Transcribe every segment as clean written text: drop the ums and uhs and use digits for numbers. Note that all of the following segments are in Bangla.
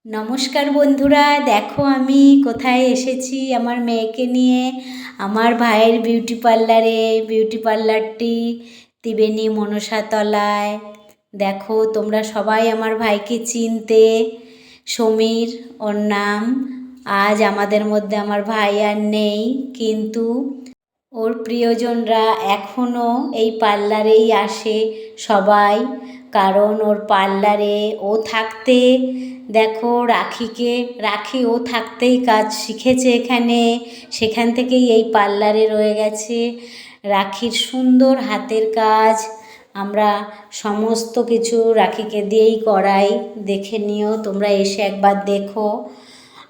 নমস্কার বন্ধুরা, দেখো আমি কোথায় এসেছি আমার মেয়েকে নিয়ে। আমার ভাইয়ের বিউটি পার্লারটি ত্রিবেণী মনসাতলায়। দেখো তোমরা সবাই আমার ভাইকে চিনতে, সমীর ওর নাম। আজ আমাদের মধ্যে আমার ভাই আর নেই, কিন্তু ওর প্রিয়জনরা এখনও এই পার্লারেই আসে সবাই, কারণ ওর পার্লারে ও থাকতে, দেখো রাখি ও থাকতেই কাজ শিখেছে এখানে, সেখান থেকেই এই পার্লারে রয়ে গেছে। রাখির সুন্দর হাতের কাজ, আমরা সমস্ত কিছু রাখিকে দিয়েই করাই। দেখে নিও, তোমরা এসে একবার দেখো।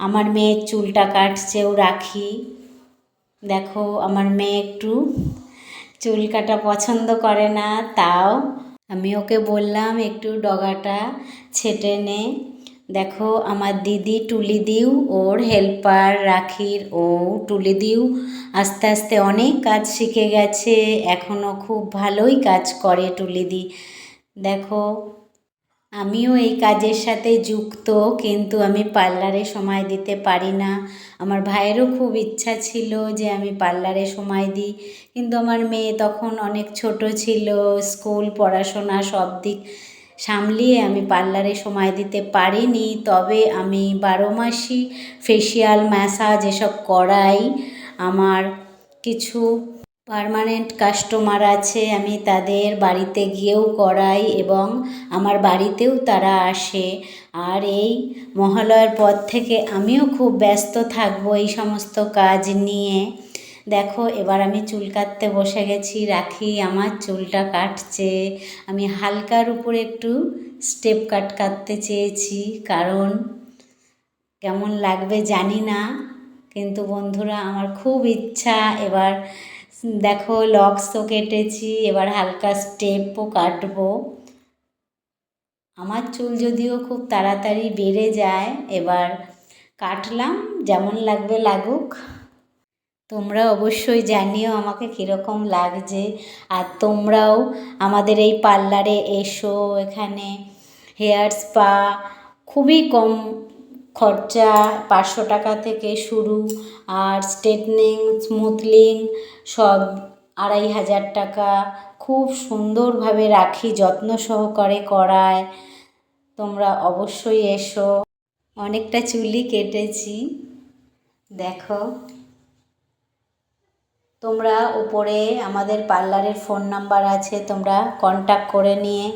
আমার মেয়ের চুলটা কাটছেও রাখি। দেখো আমার মেয়ে একটু চুল কাটা পছন্দ করে না, তাও আমি ওকে বললাম একটু ডগাটা ছেটে নে। দেখো আমার দিদি টুলিদিও ওর হেল্পার রাখির, ও টুলিদিও আস্তে আস্তে অনেক কাজ শিখে গেছে, এখনও খুব ভালোই কাজ করে টুলিদি। দেখো আমিও এই কাজের সাথে যুক্ত, কিন্তু আমি পার্লারে সময় দিতে পারি না। আমার ভাইয়েরও খুব ইচ্ছা ছিল যে আমি পার্লারে সময় দিই, কিন্তু আমার মেয়ে তখন অনেক ছোট ছিল, স্কুল পড়াশোনা সব দিক সামলিয়ে আমি পার্লারে সময় দিতে পারিনি। তবে আমি 12 মাসই ফেসিয়াল ম্যাসাজ এসব করাই। আমার কিছু পার্মানেন্ট কাস্টমার আছে, আমি তাদের বাড়িতে গিয়েও করাই এবং আমার বাড়িতেও তারা আসে। আর এই মহালয়ার পর থেকে আমিও খুব ব্যস্ত থাকবো এই সমস্ত কাজ নিয়ে। দেখো এবার আমি চুল কাটতে বসে গেছি, রাখি আমার চুলটা কাটছে। আমি হালকার উপরে একটু স্টেপ কাট কাটতে চেয়েছি, কারণ কেমন লাগবে জানি না, কিন্তু বন্ধুরা আমার খুব ইচ্ছা। এবার দেখো লক্সও কেটেছি, এবার হালকা স্টেপও কাটবো। আমার চুল যদিও খুব তাড়াতাড়ি বেড়ে যায়, এবার কাটলাম, যেমন লাগবে লাগুক। তোমরা অবশ্যই জানিও আমাকে কীরকম লাগছে। আর তোমরাও আমাদের এই পার্লারে এসো, এখানে হেয়ার স্পা খুবই কম খরচা, 500 টাকা থেকে শুরু, আর স্ট্রেটনিং স্মুথলিং সব 2500 টাকা। খুব সুন্দরভাবে রাখি যত্ন সহকারে করায়, তোমরা অবশ্যই এসো। অনেকটা চুলই কেটেছি, দেখো। তোমরা উপরে আমাদের পার্লারের ফোন নাম্বার আছে, তোমরা কন্ট্যাক্ট করে নিয়ে,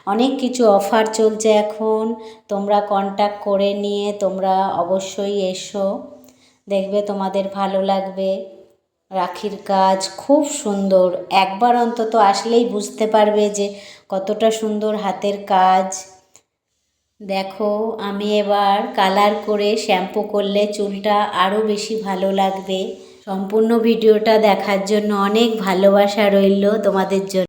অনেক কিছু অফার চলছে এখন, তোমরা কন্ট্যাক্ট করে নিয়ে তোমরা অবশ্যই এসো, দেখবে তোমাদের ভালো লাগবে। রাখির কাজ খুব সুন্দর, একবার অন্তত আসলেই বুঝতে পারবে যে কতটা সুন্দর হাতের কাজ। দেখো আমি এবার কালার করে শ্যাম্পু করলে চুলটা আরও বেশি ভালো লাগবে। সম্পূর্ণ ভিডিওটা দেখার জন্য অনেক ভালোবাসা রইল তোমাদের জন্য।